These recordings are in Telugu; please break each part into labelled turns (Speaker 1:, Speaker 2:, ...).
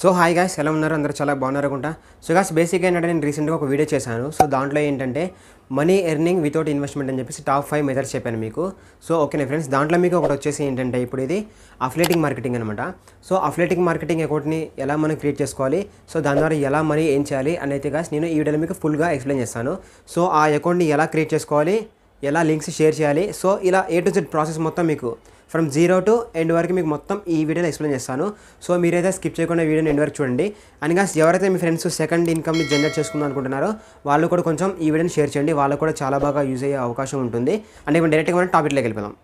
Speaker 1: సో హాయ్ గాయ్స్, ఎలా ఉన్నారు? అందరూ చాలా బాగున్నారు అనుకుంటా. సో గాయ్స్, బేసిక్గా ఏంటంటే నేను రీసెంట్గా ఒక వీడియో చేశాను. సో దాంట్లో ఏంటంటే మనీ ఎర్నింగ్ వితౌట్ ఇన్వెస్ట్మెంట్ అని చెప్పేసి టాప్ 5 మెథడ్స్ చెప్పాను మీకు. సో ఓకేనే ఫ్రెండ్స్, దాంట్లో మీకు ఒకటి వచ్చేసి ఏంటంటే ఇప్పుడు ఇది అఫిలియేటింగ్ మార్కెటింగ్ అనమాట. సో అఫిలియేటింగ్ మార్కెటింగ్ అకౌంట్ని ఎలా మనం క్రియేట్ చేసుకోవాలి, సో దాని ద్వారా ఎలా మనీ ఏం చేయాలి అనేది గాయ్స్ నేను ఈ వీడియోలో మీకు ఫుల్గా ఎక్స్ప్లెయిన్ చేస్తాను. సో ఆ అకౌంట్ని ఎలా క్రియేట్ చేసుకోవాలి, ఎలా లింక్స్ షేర్ చేయాలి, సో ఇలా A to Z ప్రాసెస్ మొత్తం మీకు ఫ్రమ్ 0 to ఎండ్ వరకు మీకు మొత్తం ఈ వీడియోలో ఎక్స్ప్లెయిన్ చేస్తాను. సో మీరైతే స్కిప్ చేయకుండా వీడియోని ఎండ్ వరకు చూడండి. అండ్ గాయ్స్, ఎవరైతే మీ ఫ్రెండ్స్ సెకండ్ ఇన్కమ్ని జనరేట్ చేసుకుందాం అనుకుంటున్నారో వాళ్ళు కూడా కొంచెం ఈ వీడియోని షేర్ చేయండి. వాళ్ళకు కూడా చాలా బాగా యూజ్ అయ్యే అవకాశం ఉంటుంది. అంటే ఇప్పుడు డైరెక్ట్గా మనం టాపిక్లోకి వెళ్ళిపోదాం.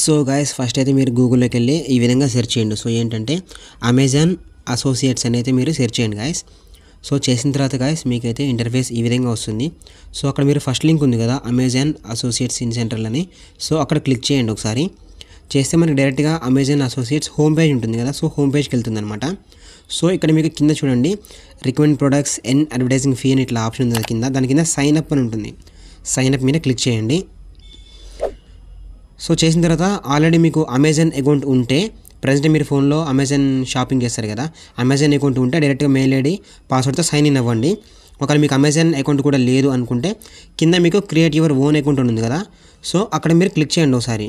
Speaker 1: సో గాయస్, ఫస్ట్ అయితే మీరు గూగుల్లోకి వెళ్ళి ఈ విధంగా సెర్చ్ చేయండి. సో ఏంటంటే అమెజాన్ అసోసియేట్స్ అని అయితే మీరు సెర్చ్ చేయండి గాయస్. సో చేసిన తర్వాత గాయస్ మీకైతే ఇంటర్ఫేస్ ఈ విధంగా వస్తుంది. సో అక్కడ మీరు ఫస్ట్ లింక్ ఉంది కదా, అమెజాన్ అసోసియేట్స్ ఇన్ సెంట్రల్ అని, సో అక్కడ క్లిక్ చేయండి. ఒకసారి చేస్తే మనకి డైరెక్ట్గా అమెజాన్ అసోసియేట్స్ హోమ్ పేజ్ ఉంటుంది కదా, సో హోమ్ పేజ్కి వెళ్తుంది అనమాట. సో ఇక్కడ మీకు కింద చూడండి recommend products and advertising fee అని ఇట్లా ఆప్షన్ ఉంది కింద. దాని కింద సైన్ అప్ అని ఉంటుంది. సైన్ అప్ మీద క్లిక్ చేయండి. సో చేసిన తర్వాత ఆల్రెడీ మీకు అమెజాన్ అకౌంట్ ఉంటే, ప్రజెంట్ మీరు ఫోన్లో అమెజాన్ షాపింగ్ చేస్తారు కదా, అమెజాన్ అకౌంట్ ఉంటే డైరెక్ట్గా మెయిల్ ఐడి పాస్వర్డ్తో సైన్ ఇన్ అవ్వండి. ఒకవేళ మీకు అమెజాన్ అకౌంట్ కూడా లేదు అనుకుంటే కింద మీకు క్రియేట్ యువర్ ఓన్ అకౌంట్ ఉంది కదా, సో అక్కడ మీరు క్లిక్ చేయండి ఒకసారి.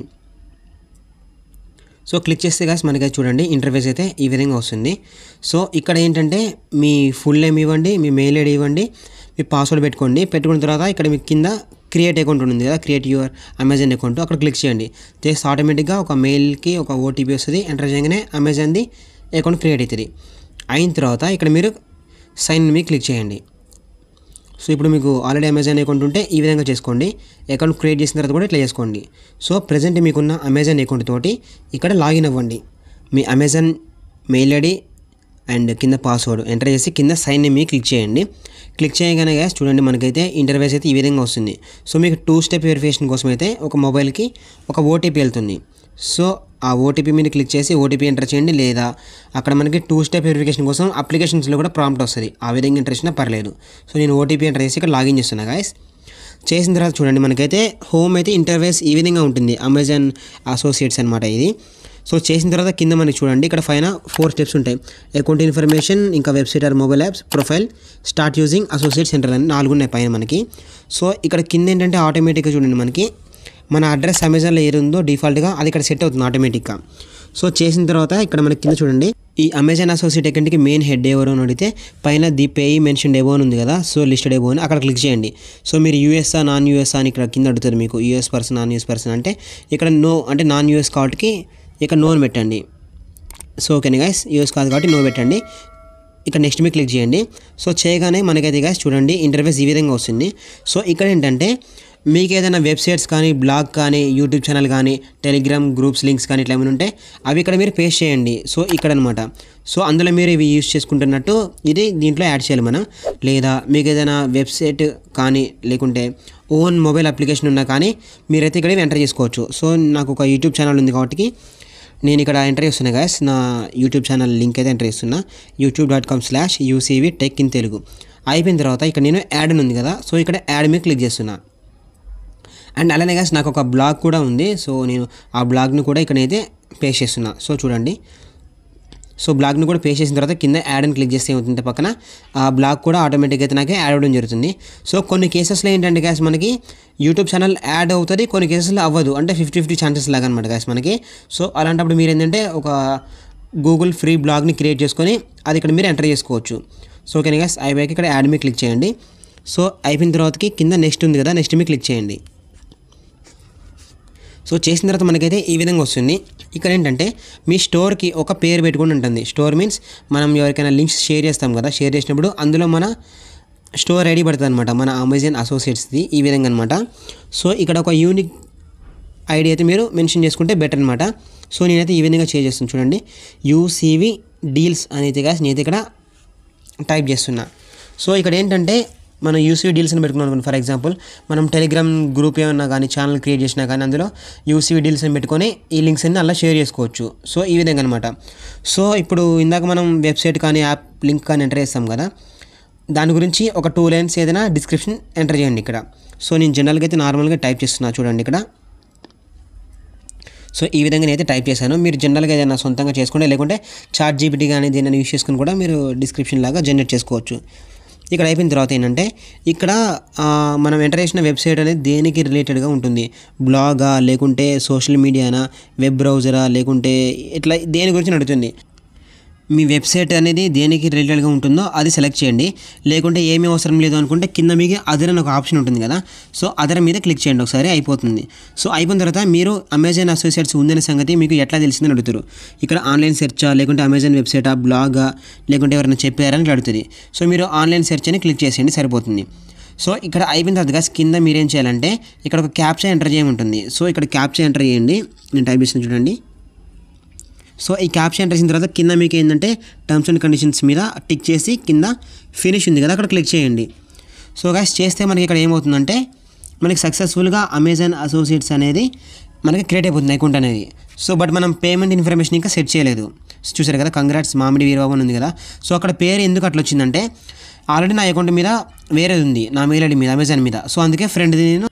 Speaker 1: సో క్లిక్ చేస్తే గాస్ మనకి చూడండి ఇంటర్ఫేస్ అయితే ఈ విధంగా వస్తుంది. సో ఇక్కడ ఏంటంటే మీ ఫుల్ నేమ్ ఇవ్వండి, మీ మెయిల్ ఐడి ఇవ్వండి, మీ పాస్వర్డ్ పెట్టుకోండి. పెట్టుకున్న తర్వాత ఇక్కడ మీకు కింద క్రియేట్ అకౌంట్ ఉంటుంది కదా, క్రియేట్ యువర్ అమెజాన్ అకౌంట్, అక్కడ క్లిక్ చేయండి. చేస్తే ఆటోమేటిక్గా ఒక మెయిల్కి ఒక ఓటీపీ వస్తుంది. ఎంటర్ చేయగానే అమెజాన్ది అకౌంట్ క్రియేట్ అవుతుంది. అయిన తర్వాత ఇక్కడ మీరు సైన్ ఇన్ మీద క్లిక్ చేయండి. సో ఇప్పుడు మీకు ఆల్రెడీ అమెజాన్ అకౌంట్ ఉంటే ఈ విధంగా చేసుకోండి. అకౌంట్ క్రియేట్ చేసిన తర్వాత కూడా ఇట్లా చేసుకోండి. సో ప్రజెంట్ మీకున్న అమెజాన్ అకౌంట్ తోటి ఇక్కడ లాగిన్ అవ్వండి. మీ అమెజాన్ మెయిల్ ఐడి అండ్ కింద పాస్వర్డ్ ఎంటర్ చేసి కింద సైన్ ఇన్ మీద క్లిక్ చేయండి. క్లిక్ చేయగానే గ్యాస్ చూడండి మనకైతే ఇంటర్ఫేస్ అయితే ఈ విధంగా వస్తుంది. సో మీకు 2 స్టెప్ వెరిఫికేషన్ కోసం అయితే ఒక మొబైల్కి ఒక ఓటీపీ వెళ్తుంది. సో ఆ ఓటీపీ మీద క్లిక్ చేసి ఓటీపీ ఎంటర్ చేయండి. లేదా అక్కడ మనకి 2 స్టెప్ వెరిఫికేషన్ కోసం అప్లికేషన్స్లో కూడా ప్రాంప్ట్ వస్తుంది, ఆ విధంగా ఎంటర్ చేసినా పర్లేదు. సో నేను ఓటీపీ ఎంటర్ చేసి ఇక్కడ లాగిన్ చేస్తున్నా గాయస్. చేసిన తర్వాత చూడండి మనకైతే హోమ్ అయితే ఇంటర్ఫేస్ ఈ విధంగా ఉంటుంది. అమెజాన్ అసోసియేట్స్ అనమాట ఇది. సో చేసిన తర్వాత కింద మనకి చూడండి ఇక్కడ పైన 4 స్టెప్స్ ఉంటాయి. అకౌంట్ ఇన్ఫర్మేషన్, ఇంకా website or mobile apps, profile, start using associate centre అని 4 ఉన్నాయి పైన మనకి. సో ఇక్కడ కింద ఏంటంటే ఆటోమేటిక్గా చూడండి మనకి మన అడ్రస్ అమెజాన్లో ఏది ఉందో డిఫాల్ట్గా అది ఇక్కడ సెట్ అవుతుంది ఆటోమేటిక్గా. సో చేసిన తర్వాత ఇక్కడ మనకి కింద చూడండి ఈ అమెజాన్ అసోసియేట్ అకౌంట్కి మెయిన్ హెడ్ ఎవరు అని అడిగితే పైన ది పేయి మెన్షన్ ఎబో అని ఉంది కదా, సో లిస్టెడ్ ఎబో అని అక్కడ క్లిక్ చేయండి. సో మీరు యూఎస్ఆ నాన్ యూఎస్ఆ అని ఇక్కడ కింద అడుగుతారు మీకు, US person non US person అంటే ఇక్కడ నో అంటే నాన్ యూఎస్ కాబట్టి ఇక్కడ నో అని పెట్టండి. సో ఓకేనా గైస్, యూఎస్ కాదు కాబట్టి నో పెట్టండి. ఇక్కడ నెక్స్ట్ మీద క్లిక్ చేయండి. సో చేయగానే మనకైతే గైస్ చూడండి ఇంటర్ఫేస్ ఈ విధంగా వస్తుంది. సో ఇక్కడ ఏంటంటే మీకు ఏదైనా వెబ్సైట్స్ కానీ, బ్లాగ్ కానీ, యూట్యూబ్ ఛానల్ కానీ, టెలిగ్రామ్ గ్రూప్స్ లింక్స్ కానీ ఇట్లా ఏమైనా ఉంటే అవి ఇక్కడ మీరు పేస్ట్ చేయండి. సో ఇక్కడ అనమాట. సో అందులో మీరు ఇవి యూజ్ చేసుకుంటున్నట్టు ఇది దీంట్లో యాడ్ చేయాలి మనం. లేదా మీకు ఏదైనా వెబ్సైట్ కానీ లేకుంటే ఓన్ మొబైల్ అప్లికేషన్ ఉన్నా కానీ మీరైతే ఇక్కడ ఎంటర్ చేసుకోవచ్చు. సో నాకు ఒక యూట్యూబ్ ఛానల్ ఉంది కాబట్టి నేను ఇక్కడ ఎంటర్ చేస్తున్నా గాయస్, నా యూట్యూబ్ ఛానల్ లింక్ అయితే ఎంటర్ చేస్తున్నా, youtube.com/UCV Tech in Telugu. అయిపోయిన తర్వాత ఇక్కడ నేను యాడ్ అని ఉంది కదా, సో ఇక్కడ యాడ్ మీద క్లిక్ చేస్తున్నా. అండ్ అలానే గాయస్ నాకు ఒక బ్లాగ్ కూడా ఉంది. సో నేను ఆ బ్లాగ్ను కూడా ఇక్కడైతే పేస్ట్ చేస్తున్నా. సో చూడండి, సో బ్లాగ్ను కూడా పేస్ట్ చేసిన తర్వాత కింద యాడ్ అని క్లిక్ చేస్తే ఏమవుతుంటే పక్కన ఆ బ్లాగ్ కూడా ఆటోమేటిక్గా అయితే నాకు యాడ్ అవ్వడం జరుగుతుంది. సో కొన్ని కేసెస్లో ఏంటంటే గ్యాస్ మనకి యూట్యూబ్ ఛానల్ యాడ్ అవుతుంది, కొన్ని కేసెస్లో అవ్వదు, అంటే 50-50 ఛాన్సెస్ లాగా అనమాట గ్యాస్ మనకి. సో అలాంటప్పుడు మీరు ఏంటంటే ఒక గూగుల్ ఫ్రీ బ్లాగ్ని క్రియేట్ చేసుకొని అది ఇక్కడ మీరు ఎంటర్ చేసుకోవచ్చు. సో ఓకేనా గ్యాస్, అయిపోయాక ఇక్కడ యాడ్ మీద క్లిక్ చేయండి. సో అయిపోయిన తర్వాతకి కింద నెక్స్ట్ ఉంది కదా, నెక్స్ట్ మీద క్లిక్ చేయండి. సో చేసిన తర్వాత మనకైతే ఈ విధంగా వస్తుంది. ఇక్కడ ఏంటంటే మీ స్టోర్కి ఒక పేరు పెట్టుకుని ఉంటుంది. స్టోర్ మీన్స్ మనం ఎవరికైనా లింక్స్ షేర్ చేస్తాం కదా, షేర్ చేసినప్పుడు అందులో మన స్టోర్ ఐడి పడుతుంది అనమాట, మన అమెజాన్ అసోసియేట్స్ది ఈ విధంగా అనమాట. సో ఇక్కడ ఒక యూనిక్ ఐడి అయితే మీరు మెన్షన్ చేసుకుంటే బెటర్ అనమాట. సో నేనైతే ఈ విధంగా షేర్ చేస్తాను చూడండి, UCV డీల్స్ అనేది కాదు నేనైతే ఇక్కడ టైప్ చేస్తున్నా. సో ఇక్కడ ఏంటంటే మనం UCV డీల్స్ అని పెట్టుకున్నాం అనుకోండి. ఫర్ ఎగ్జాంపుల్ మనం టెలిగ్రామ్ గ్రూప్ ఏమన్నా కానీ ఛానల్ క్రియేట్ చేసినా కానీ అందులో UCV డీల్స్ అని పెట్టుకొని ఈ లింక్స్ అన్ని అలా షేర్ చేసుకోవచ్చు. సో ఈ విధంగా అనమాట. సో ఇప్పుడు ఇందాక మనం వెబ్సైట్ కానీ యాప్ లింక్ కానీ ఎంటర్ చేస్తాం కదా, దాని గురించి ఒక 2 లైన్స్ ఏదైనా డిస్క్రిప్షన్ ఎంటర్ చేయండి ఇక్కడ. సో నేను జనరల్గా అయితే నార్మల్గా టైప్ చేస్తున్నా చూడండి ఇక్కడ. సో ఈ విధంగా నేనైతే టైప్ చేశాను. మీరు జనరల్గా ఏదైనా సొంతంగా చేసుకోండి, లేకుంటే ChatGPT కానీ దీన్ని యూస్ చేసుకుని కూడా మీరు డిస్క్రిప్షన్ లాగా జనరేట్ చేసుకోవచ్చు. ఇక్కడ అయిపోయిన తర్వాత ఏంటంటే ఇక్కడ మనం ఎంటర్ చేసిన వెబ్సైట్ అనేది దేనికి రిలేటెడ్గా ఉంటుంది, బ్లాగా లేకుంటే సోషల్ మీడియానా, వెబ్ బ్రౌజరా, లేకుంటే ఇట్లా దేని గురించి అడుగుతుంది. మీ వెబ్సైట్ అనేది దేనికి రిలేటెడ్గా ఉంటుందో అది సెలెక్ట్ చేయండి. లేకుంటే ఏమీ అవసరం లేదు అనుకుంటే కింద మీకు అదర్ అని ఒక ఆప్షన్ ఉంటుంది కదా, సో అదర్ మీద క్లిక్ చేయండి ఒకసారి, అయిపోతుంది. సో అయిపోయిన తర్వాత మీరు అమెజాన్ అసోసియేట్స్ ఉందనే సంగతి మీకు ఎట్లా తెలిసిందని అడుగుతారు. ఇక్కడ ఆన్లైన్ సెర్చా, లేకుంటే అమెజాన్ వెబ్సైటా, బ్లాగా, లేకుంటే ఎవరైనా చెప్పారని అడుగుతుంది. సో మీరు ఆన్లైన్ సెర్చ్ అని క్లిక్ చేసేయండి, సరిపోతుంది. సో ఇక్కడ అయిపోయిన తర్వాత కింద మీరు ఏం చేయాలంటే ఇక్కడ ఒక క్యాప్చా ఎంటర్ చేయమంటుంది. సో ఇక్కడ క్యాప్చా ఎంటర్ చేయండి, నేను టైప్ చేసిన చూడండి. సో ఈ క్యాప్షన్ ఎంటర్ చేసిన తర్వాత కింద మీకు ఏంటంటే టర్మ్స్ అండ్ కండిషన్స్ మీద టిక్ చేసి కింద ఫినిష్ ఉంది కదా అక్కడ క్లిక్ చేయండి. సో గైస్ చేస్తే మనకి ఇక్కడ ఏమవుతుందంటే మనకి సక్సెస్ఫుల్గా అమెజాన్ అసోసియేట్స్ అనేది మనకి క్రియేట్ అయిపోతుంది అకౌంట్ అనేది. సో బట్ మనం పేమెంట్ ఇన్ఫర్మేషన్ ఇంకా సెట్ చేయలేదు. చూసారు కదా, కంగ్రాట్స్ మామిడి వీరబాబు అని ఉంది కదా. సో అక్కడ పేరు ఎందుకు అట్లా వచ్చిందంటే ఆల్రెడీ నా అకౌంట్ మీద వేరేది ఉంది, నా మెయిల్ ఐడి మీద అమెజాన్ మీద. సో అందుకే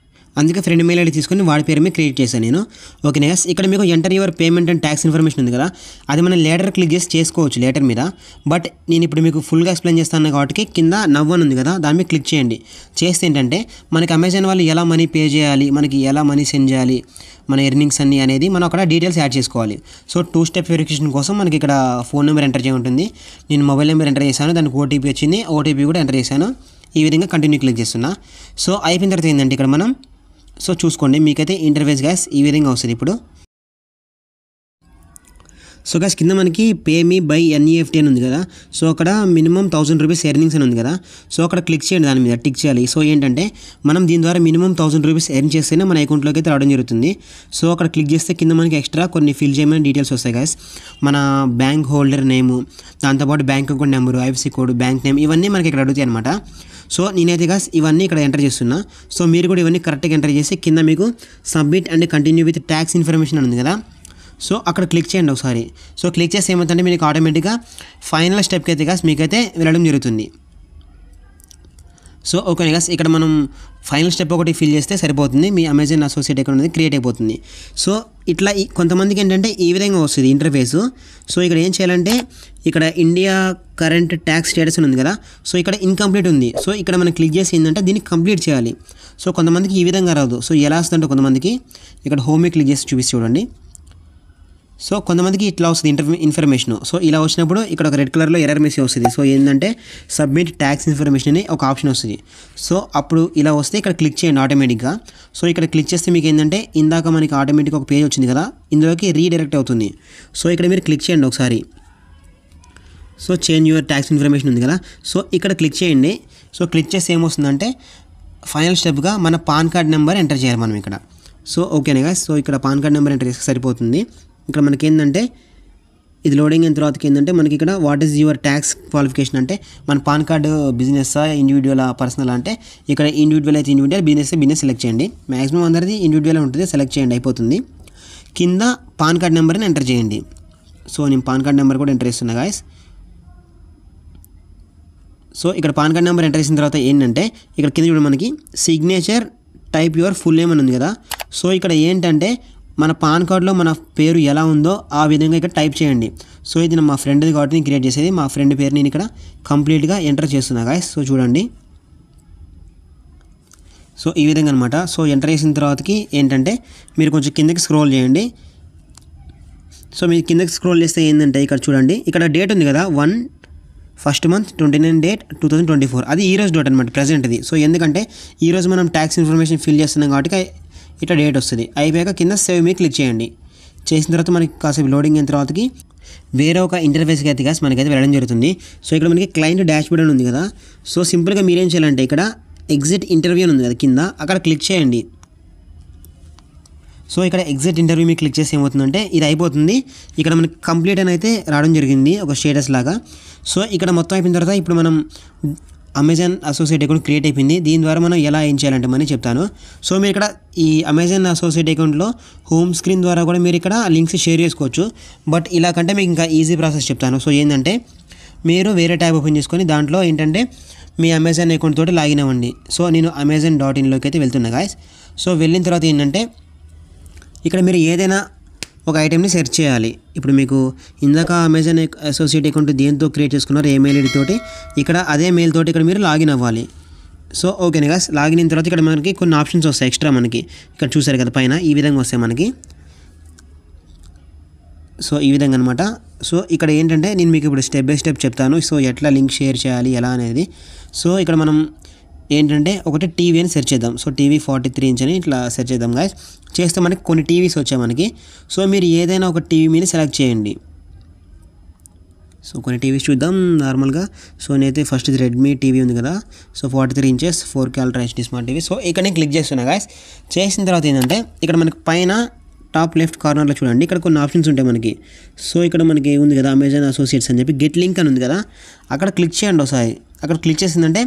Speaker 1: ఫ్రెండ్ మెయిల్ ఐడి తీసుకొని వాడి పేరు మీద క్రియేట్ చేశాను నేను. ఓకే నెక్స్ట్ ఇక్కడ మీకు enter your payment and tax information ఉంది కదా, అది మనం లేటర్ క్లిక్ చేసి చేసుకోవచ్చు లేటర్ మీద. బట్ నేను ఇప్పుడు మీకు ఫుల్గా ఎక్స్ప్లెయిన్ చేస్తాను కాబట్టి కింద నవ్వన్ ఉంది కదా దాని మీద క్లిక్ చేయండి. చేస్తే ఏంటంటే మనకి అమెజాన్ వాళ్ళు ఎలా మనీ పే చేయాలి, మనకి ఎలా మనీ సెండ్ చేయాలి, మన ఎర్నింగ్స్ అన్నీ అనేది మనం అక్కడ డీటెయిల్స్ యాడ్ చేసుకోవాలి. సో 2 స్టెప్ వెరిఫికేషన్ కోసం మనకి ఇక్కడ ఫోన్ నెంబర్ ఎంటర్ చేయ ఉంటుంది. నేను మొబైల్ నెంబర్ ఎంటర్ చేశాను, దానికి ఓటీపీ వచ్చింది, ఓటీపీ కూడా ఎంటర్ చేశాను. ఈ విధంగా కంటిన్యూ క్లిక్ చేస్తున్నా. సో అయిపోయిన తర్వాత ఏంటంటే ఇక్కడ మనం సో చూసుకోండి మీకైతే ఇంటర్ఫేస్ గ్యాస్ ఈ విధంగా వస్తుంది ఇప్పుడు. సో గ్యాస్ కింద మనకి పే మీ బై NEFT అని ఉంది కదా, సో అక్కడ మినిమం 1000 రూపీస్ ఎర్నింగ్స్ అని ఉంది కదా, సో అక్కడ క్లిక్ చేయండి, దాని మీద టిక్ చేయాలి. సో ఏంటంటే మనం దీని ద్వారా మినిమం 1000 రూపీస్ ఎర్న్ చేస్తేనే మన అకౌంట్లోకి అయితే రావడం జరుగుతుంది. సో అక్కడ క్లిక్ చేస్తే కింద మనకి ఎక్స్ట్రా కొన్ని ఫిల్ చేయమని డీటెయిల్స్ వస్తాయి గ్యాస్, మన బ్యాంక్ హోల్డర్ నేము, దాంతోపాటు bank account number, IFSC code, bank name, ఇవన్నీ మనకి ఇక్కడ అడుగుతాయి అనమాట. సో నేనైతే గాస్ ఇవన్నీ ఇక్కడ ఎంటర్ చేస్తున్నా. సో మీరు కూడా ఇవన్నీ కరెక్ట్గా ఎంటర్ చేసి కింద మీకు submit and continue with tax information ఉంది కదా, సో అక్కడ క్లిక్ చేయండి ఒకసారి. సో క్లిక్ చేస్తే ఏమవుతుందంటే మీకు ఆటోమేటిక్గా ఫైనల్ స్టెప్కి అయితే గాస్ మీకైతే వెళ్ళడం జరుగుతుంది. సో ఓకే గాస్ ఇక్కడ మనం ఫైనల్ స్టెప్ ఒకటి ఫిల్ చేస్తే సరిపోతుంది, మీ అమెజాన్ అసోసియేట్ అకౌంట్ అనేది క్రియేట్ అయిపోతుంది. సో ఇట్లా కొంతమందికి ఏంటంటే ఈ విధంగా వస్తుంది ఇంటర్ఫేసు. సో ఇక్కడ ఏం చేయాలంటే ఇక్కడ ఇండియా కరెంట్ ట్యాక్స్ స్టేటస్ అని ఉంది కదా, సో ఇక్కడ ఇన్కంప్లీట్ ఉంది. సో ఇక్కడ మనం క్లిక్ చేసి ఏంటంటే దీన్ని కంప్లీట్ చేయాలి. సో కొంతమందికి ఈ విధంగా రాదు. సో ఎలా వస్తుందంటే కొంతమందికి ఇక్కడ హోమ్ క్లిక్ చేసి చూపిస్తే చూడండి. సో కొంతమందికి ఇట్లా వస్తుంది ఇన్ఫర్మేషన్. సో ఇలా వచ్చినప్పుడు ఇక్కడ ఒక రెడ్ కలర్లో ఎర్రర్ మెసేజ్ వస్తుంది. సో ఏంటంటే సబ్మిట్ ట్యాక్స్ ఇన్ఫర్మేషన్ అని ఒక ఆప్షన్ వస్తుంది. సో అప్పుడు ఇలా వస్తే ఇక్కడ క్లిక్ చేయండి ఆటోమేటిక్గా. సో ఇక్కడ క్లిక్ చేస్తే మీకు ఏంటంటే ఇందాక మనకి ఆటోమేటిక్గా ఒక పేజ్ వచ్చింది కదా, ఇందులోకి రీడైరెక్ట్ అవుతుంది. సో ఇక్కడ మీరు క్లిక్ చేయండి ఒకసారి. So change your tax information ఉంది కదా, సో ఇక్కడ క్లిక్ చేయండి. సో క్లిక్ చేస్తే ఏమొస్తుందంటే ఫైనల్ స్టెప్గా మన పాన్ కార్డ్ నెంబర్ ఎంటర్ చేయాలి మనం ఇక్కడ. సో ఓకేనా గాయ్స్, సో ఇక్కడ పాన్ కార్డ్ నెంబర్ ఎంటర్ చేస్తే సరిపోతుంది. ఇక్కడ మనకి ఏంటంటే ఇది లోడింగ్ అయిన తర్వాతకి ఏంటంటే మనకి ఇక్కడ what is your tax qualification అంటే మన పాన్ కార్డు బిజినెస్సా, ఇండివిజువల్, పర్సనల్ అంటే ఇక్కడ ఇండివిజువల్ అయితే ఇండివిజువల్, బిజినెస్ సెలెక్ట్ చేయండి. మ్యాక్సిమం అందరిది ఇండివిజువల్ ఉంటుంది, సెలెక్ట్ చేయండి అయిపోతుంది. కింద పాన్ కార్డ్ నెంబర్ని ఎంటర్ చేయండి. సో నేను పాన్ కార్డ్ నెంబర్ కూడా ఎంటర్ చేస్తున్నా గాయస్. సో ఇక్కడ పాన్ కార్డ్ నెంబర్ ఎంటర్ చేసిన తర్వాత ఏంటంటే ఇక్కడ కింద చూడండి మనకి signature type your full name అని ఉంది కదా. సో ఇక్కడ ఏంటంటే మన పాన్ కార్డులో మన పేరు ఎలా ఉందో ఆ విధంగా ఇక్కడ టైప్ చేయండి. సో ఇది మా ఫ్రెండ్ది కాబట్టి నేను క్రియేట్ చేసేది, మా ఫ్రెండ్ పేరు నేను ఇక్కడ కంప్లీట్గా ఎంటర్ చేస్తున్నా గాయస్. సో చూడండి, సో ఈ విధంగా అనమాట. సో ఎంటర్ చేసిన తర్వాతకి ఏంటంటే మీరు కొంచెం కిందకి స్క్రోల్ చేయండి. సో మీరు కిందకి స్క్రోల్ చేస్తే ఏంటంటే ఇక్కడ చూడండి, ఇక్కడ డేట్ ఉంది కదా 1st month 29 date 2024, అది ఈరోజు డేట్ అనమాట ప్రజెంట్ది. సో ఎందుకంటే ఈరోజు మనం ట్యాక్స్ ఇన్ఫర్మేషన్ ఫిల్ చేస్తున్నాం కాబట్టి ఇట్లా డేట్ వస్తుంది. అయిపోయాక కింద సేవ్ మీ క్లిక్ చేయండి. చేసిన తర్వాత మనకి కాసేపు లోడింగ్ అయిన తర్వాతకి వేరే ఒక ఇంటర్ఫేస్కి అయితే గాస్ మనకైతే వెళ్ళడం జరుగుతుంది. సో ఇక్కడ మనకి క్లయింట్ డాష్బోర్డ్ అని ఉంది కదా. సో సింపుల్గా మీరేం చేయాలంటే ఇక్కడ ఎగ్జిట్ ఇంటర్వ్యూ అని ఉంది కదా కింద, అక్కడ క్లిక్ చేయండి. సో ఇక్కడ ఎగ్జిట్ ఇంటర్వ్యూ మీకు క్లిక్ చేసి ఏమవుతుందంటే ఇది అయిపోతుంది. ఇక్కడ మనకి కంప్లీట్ అని అయితే రావడం జరిగింది ఒక స్టేటస్ లాగా. సో ఇక్కడ మొత్తం అయిపోయిన తర్వాత ఇప్పుడు మనం అమెజాన్ అసోసియేట్ అకౌంట్ క్రియేట్ అయిపోయింది. దీని ద్వారా మనం ఎలా ఏం చేయాలంటే మనీ చెప్తాను. సో మీరు ఇక్కడ ఈ అమెజాన్ అసోసియేట్ అకౌంట్లో హోమ్ స్క్రీన్ ద్వారా కూడా మీరు ఇక్కడ లింక్స్ షేర్ చేసుకోవచ్చు. బట్ ఇలా కంటే మీకు ఇంకా ఈజీ ప్రాసెస్ చెప్తాను. సో ఏంటంటే మీరు వేరే ట్యాబ్ ఓపెన్ చేసుకొని దాంట్లో ఏంటంటే మీ అమెజాన్ అకౌంట్ తోటి లాగిన్ అవ్వండి. సో నేను amazon.in అయితే వెళ్తున్నా గాయస్. సో వెళ్ళిన తర్వాత ఏంటంటే ఇక్కడ మీరు ఏదైనా ఒక ఐటెంని సెర్చ్ చేయాలి. ఇప్పుడు మీకు ఇందాక అమెజాన్ అసోసియేట్ అకౌంట్ దేంతో క్రియేట్ చేసుకున్నారు, ఏ మెయిల్ ఐడి తోటి, ఇక్కడ అదే మెయిల్ తోటి ఇక్కడ మీరు లాగిన్ అవ్వాలి. సో ఓకేనా గాయస్. లాగిన్ అయిన తర్వాత ఇక్కడ మనకి కొన్ని ఆప్షన్స్ వస్తాయి ఎక్స్ట్రా. మనకి ఇక్కడ చూసారు కదా పైన ఈ విధంగా వస్తాయి మనకి. సో ఈ విధంగా అనమాట. సో ఇక్కడ ఏంటంటే నేను మీకు ఇప్పుడు స్టెప్ బై స్టెప్ చెప్తాను. సో ఎట్లా లింక్ షేర్ చేయాలి ఎలా అనేది. సో ఇక్కడ మనం ఏంటంటే ఒకటి టీవీ అని సెర్చ్ చేద్దాం. సో టీవీ 43 ఇంచ్ అని ఇట్లా సెర్చ్ చేద్దాం గాయస్. చేస్తే మనకి కొన్ని టీవీస్ వచ్చాయి మనకి. సో మీరు ఏదైనా ఒక టీవీ మీద సెలెక్ట్ చేయండి. సో కొన్ని టీవీస్ చూద్దాం నార్మల్గా. సో నేనైతే ఫస్ట్ ఇది రెడ్మీ టీవీ ఉంది కదా. So 43 inches 4K ultra HD smart TV. So ఇక్కడ నేను క్లిక్ చేస్తున్నా గాయస్. చేసిన తర్వాత ఏంటంటే ఇక్కడ మనకి పైన టాప్ లెఫ్ట్ కార్నర్లో చూడండి ఇక్కడ కొన్ని ఆప్షన్స్ ఉంటాయి మనకి. సో ఇక్కడ మనకి ఉంది కదా అమెజాన్ అసోసియేట్స్ అని చెప్పి గెట్ లింక్ అని ఉంది కదా, అక్కడ క్లిక్ చేయండి ఒకసారి. అక్కడ క్లిక్ చేసిందంటే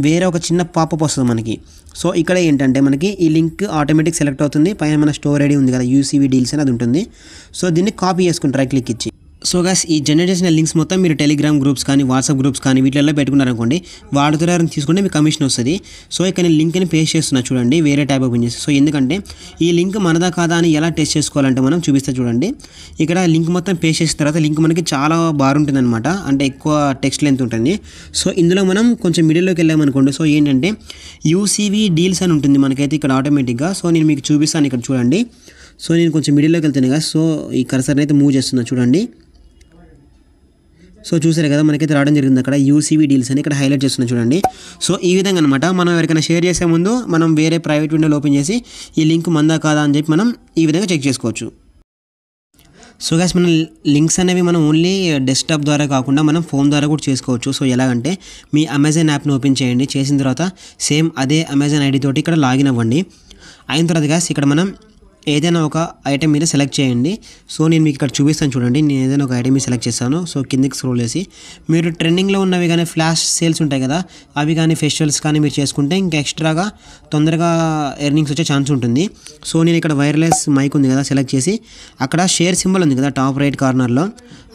Speaker 1: వేరే ఒక చిన్న పాపప్ వస్తుంది మనకి. సో ఇక్కడ ఏంటంటే మనకి ఈ లింక్ ఆటోమేటిక్ సెలెక్ట్ అవుతుంది. పైన మన స్టోర్ ఐడి ఉంది కదా UCV డీల్స్ అని అది ఉంటుంది. సో దీన్ని కాపీ చేసుకుంటారు రైట్ క్లిక్ ఇచ్చి. సో గాస్ ఈ జనరేట్ చేసిన లింక్స్ మొత్తం మీరు టెలిగ్రామ్ గ్రూప్స్ కానీ వాట్సాప్ గ్రూప్స్ కానీ వీటిల్లో పెట్టుకున్నారనుకోండి, వాటి ద్వారా తీసుకుంటే మీకు కమిషన్ వస్తుంది. సో ఇక్కడ నేను లింక్ని పేస్ట్ చేస్తున్నా చూడండి, వేరే ట్యాబ్ ఓపెన్ చేసి. సో ఎందుకంటే ఈ లింక్ మనదా కాదా అని ఎలా టెస్ట్ చేసుకోవాలంటే మనం చూపిస్తే చూడండి. ఇక్కడ లింక్ మొత్తం పేస్ట్ చేసిన తర్వాత లింక్ మనకి చాలా బాగుంటుంది అనమాట, అంటే ఎక్కువ టెక్స్ట్ లెంత్ ఉంటుంది. సో ఇందులో మనం కొంచెం మిడిల్లోకి వెళ్ళామనుకోండి. సో ఏంటంటే UCV డీల్స్ అని ఉంటుంది మనకైతే ఇక్కడ ఆటోమేటిక్గా. సో నేను మీకు చూపిస్తాను ఇక్కడ చూడండి. సో నేను కొంచెం మిడిల్లోకి వెళ్తాను కదా. సో ఈ కర్సర్ని అయితే మూవ్ చేస్తున్నా చూడండి. సో చూసారు కదా మనకైతే రావడం జరిగింది అక్కడ UCV డీల్స్ అని ఇక్కడ హైలైట్ చేస్తున్నా చూడండి. సో ఈ విధంగా అనమాట మనం ఎవరికైనా షేర్ చేసే ముందు మనం వేరే ప్రైవేట్ విండోలో ఓపెన్ చేసి ఈ లింక్ మందా కాదా అని చెప్పి మనం ఈ విధంగా చెక్ చేసుకోవచ్చు. సో గాస్ మన లింక్స్ అనేవి మనం ఓన్లీ డెస్క్టాప్ ద్వారా కాకుండా మనం ఫోన్ ద్వారా కూడా చేసుకోవచ్చు. సో ఎలాగంటే మీ అమెజాన్ యాప్ని ఓపెన్ చేయండి. చేసిన తర్వాత సేమ్ అదే అమెజాన్ ఐడి తోటి ఇక్కడ లాగిన్ అవ్వండి. అయిన తర్వాత గాస్ ఇక్కడ మనం ఏదైనా ఒక ఐటెం మీద సెలెక్ట్ చేయండి. సో నేను మీకు ఇక్కడ చూపిస్తాను చూడండి. నేను ఏదైనా ఒక ఐటెం మీద సెలెక్ట్ చేస్తాను. సో కిందకి స్క్రోల్ చేసి మీరు ట్రెండింగ్లో ఉన్నవి కానీ ఫ్లాష్ సేల్స్ ఉంటాయి కదా, అవి కానీ ఫెస్టివల్స్ కానీ మీరు చేసుకుంటే ఇంకా ఎక్స్ట్రాగా తొందరగా ఎర్నింగ్స్ వచ్చే ఛాన్స్ ఉంటుంది. సో నేను ఇక్కడ వైర్లెస్ మైక్ ఉంది కదా సెలెక్ట్ చేసి అక్కడ షేర్ సింబల్ ఉంది కదా టాప్ రైట్ కార్నర్లో,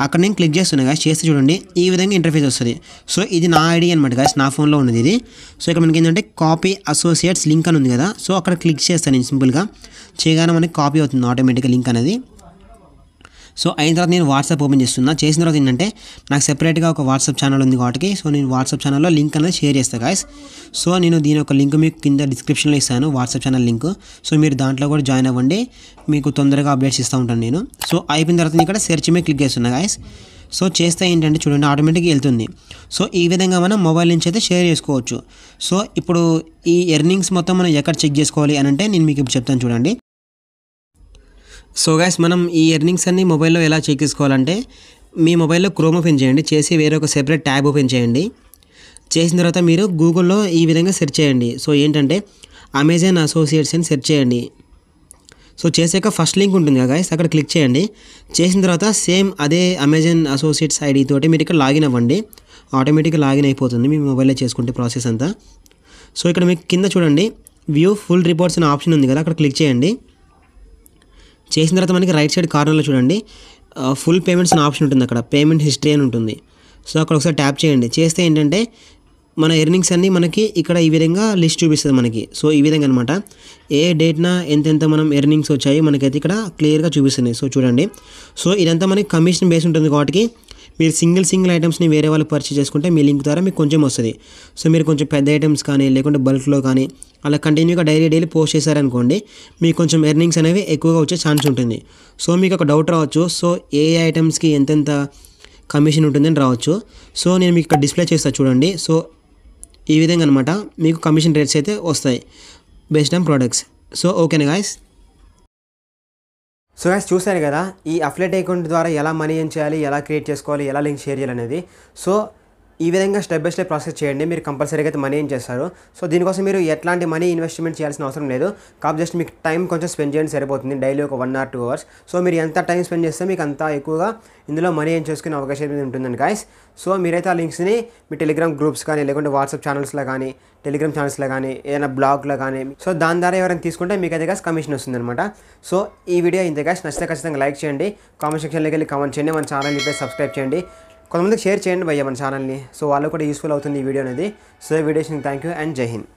Speaker 1: అక్కడ నేను క్లిక్ చేస్తున్నాను గాయస్. చేస్తే చూడండి ఈ విధంగా ఇంటర్ఫేస్ వస్తుంది. సో ఇది నా ఐడి అనమాట గాయస్, నా ఫోన్లో ఉన్నది ఇది. సో ఇక్కడ మనకి ఏంటంటే కాపీ అసోసియేట్స్ లింక్ అని ఉంది కదా. సో అక్కడ క్లిక్ చేస్తాను నేను సింపుల్గా. చేయగానే మనకి కాపీ అవుతుంది ఆటోమేటిక్గా లింక్ అనేది. సో అయిన తర్వాత నేను వాట్సాప్ ఓపెన్ చేస్తున్నా. చేసిన తర్వాత ఏంటంటే నాకు సెపరేట్గా ఒక వాట్సాప్ ఛానల్ ఉంది కాబట్టి సో నేను వాట్సాప్ ఛానల్లో లింక్ అనేది షేర్ చేస్తాను గాయస్. సో నేను దీని ఒక లింక్ మీకు కింద డిస్క్రిప్షన్లో ఇస్తాను, వాట్సాప్ ఛానల్ లింక్. సో మీరు దాంట్లో కూడా జాయిన్ అవ్వండి, మీకు తొందరగా అప్డేట్స్ ఇస్తూ ఉంటాను నేను. సో అయిపోయిన తర్వాత ఇక్కడ సెర్చ్ మీద క్లిక్ చేస్తున్నా గాయస్. సో చేస్తే ఏంటంటే చూడండి ఆటోమేటిక్గా వెళ్తుంది. సో ఈ విధంగా మనం మొబైల్ నుంచి అయితే షేర్ చేసుకోవచ్చు. సో ఇప్పుడు ఈ ఎర్నింగ్స్ మొత్తం మనం ఎక్కడ చెక్ చేసుకోవాలి అని అంటే నేను మీకు ఇప్పుడు చెప్తాను చూడండి. సో గైస్ మనం ఈ ఎర్నింగ్స్ అన్ని మొబైల్లో ఎలా చెక్ చేసుకోవాలంటే మీ మొబైల్లో క్రోమ్ ఓపెన్ చేయండి, చేసి వేరే ఒక సెపరేట్ ట్యాబ్ ఓపెన్ చేయండి. చేసిన తర్వాత మీరు గూగుల్లో ఈ విధంగా సెర్చ్ చేయండి. సో ఏంటంటే అమెజాన్ అసోసియేట్స్ అని సెర్చ్ చేయండి. సో చేసాక ఫస్ట్ లింక్ ఉంటుంది కదా గైస్, అక్కడ క్లిక్ చేయండి. చేసిన తర్వాత సేమ్ అదే అమెజాన్ అసోసియేట్స్ ఐడి తోటి మీరు ఇక్కడ లాగిన్ అవ్వండి. ఆటోమేటిక్గా లాగిన్ అయిపోతుంది మీ మొబైల్లో చేసుకుంటే ప్రాసెస్ అంతా. సో ఇక్కడ మీకు కింద చూడండి వ్యూ ఫుల్ రిపోర్ట్స్ అనే ఆప్షన్ ఉంది కదా, అక్కడ క్లిక్ చేయండి. చేసిన తర్వాత మనకి రైట్ సైడ్ కార్నర్లో చూడండి ఫుల్ పేమెంట్స్ అనే ఆప్షన్ ఉంటుంది, అక్కడ పేమెంట్ హిస్టరీ అని ఉంటుంది. సో అక్కడ ఒకసారి ట్యాప్ చేయండి. చేస్తే ఏంటంటే మన ఎర్నింగ్స్ అన్నీ మనకి ఇక్కడ ఈ విధంగా లిస్ట్ చూపిస్తుంది మనకి. సో ఈ విధంగా అనమాట ఏ డేట్న ఎంతెంత మనం ఎర్నింగ్స్ వచ్చాయి మనకైతే ఇక్కడ క్లియర్గా చూపిస్తున్నాయి. సో చూడండి. సో ఇదంతా మనకి కమిషన్ బేస్ ఉంటుంది కాబట్టి మీరు సింగిల్ ఐటమ్స్ని వేరే వాళ్ళు పర్చేస్ చేసుకుంటే మీ లింక్ ద్వారా మీకు కొంచెం వస్తుంది. సో మీరు కొంచెం పెద్ద ఐటమ్స్ కానీ లేకుంటే బల్క్లో కానీ అలా కంటిన్యూగా డైలీ పోస్ట్ చేశారనుకోండి, మీకు కొంచెం ఎర్నింగ్స్ అనేవి ఎక్కువగా వచ్చే ఛాన్స్ ఉంటుంది. సో మీకు ఒక డౌట్ రావచ్చు, సో ఏ ఐటమ్స్కి ఎంతెంత కమిషన్ ఉంటుందని రావచ్చు. సో నేను మీకు ఇక్కడ డిస్ప్లే చేస్తాను చూడండి. సో ఈ విధంగా అనమాట మీకు కమిషన్ రేట్స్ అయితే వస్తాయి బేస్డ్ ఆన్ ప్రోడక్ట్స్. సో ఓకేనా గాయస్. సో గైస్ చూసారు కదా ఈ అఫిలియేట్ అకౌంట్ ద్వారా ఎలా మనీ ఏం చేయాలి, ఎలా క్రియేట్ చేసుకోవాలి, ఎలా లింక్ షేర్ చేయాలి అనేది. సో ఈ విధంగా స్టెప్ బై స్టెప్ ప్రాసెస్ చేయండి, మీరు కంపల్సరీగా అయితే మనీ ఏం చేస్తారు. సో దీనికోసం మీరు ఎట్లాంటి మనీ ఇన్వెస్ట్మెంట్ చేయాల్సిన అవసరం లేదు. కాబట్టి జస్ట్ మీకు టైం కొంచెం స్పెండ్ చేయండి సరిపోతుంది, డైలీ ఒక 1 or 2 hours. సో మీరు ఎంత టైం స్పెండ్ చేస్తే మీకు అంత ఎక్కువగా ఇందులో మనీ ఏం చేసుకునే అవకాశం ఉంటుందండి గాయస్. సో మీరైతే ఆ లింక్స్ని మీ టెలిగ్రామ్ గ్రూప్స్ కానీ లేకుంటే వాట్సాప్ ఛానల్స్లో కానీ టెలిగ్రామ్ ఛానల్స్లో కానీ ఏదైనా బ్లాగ్లో కానీ సో దాని ద్వారా ఎవరైనా తీసుకుంటే మీకు అయితే గాయస్ కమిషన్ వస్తుంది అనమాట. సో ఈ వీడియో ఇంతే గాయస్, నచ్చితే ఖచ్చితంగా లైక్ చేయండి, కామెంట్ సెక్షన్లోకి వెళ్ళి కామెంట్ చేయండి, మన ఛానల్ని సబ్స్క్రైబ్ చేయండి. కొంతమందికి షేర్ చేయండి భయ్య మన ఛానల్ని. సో వాళ్ళకు కూడా యూస్ఫుల్ అవుతుంది ఈ వీడియో అనేది. సో వీడియోస్ని థ్యాంక్ యూ అండ్ జై హింద్.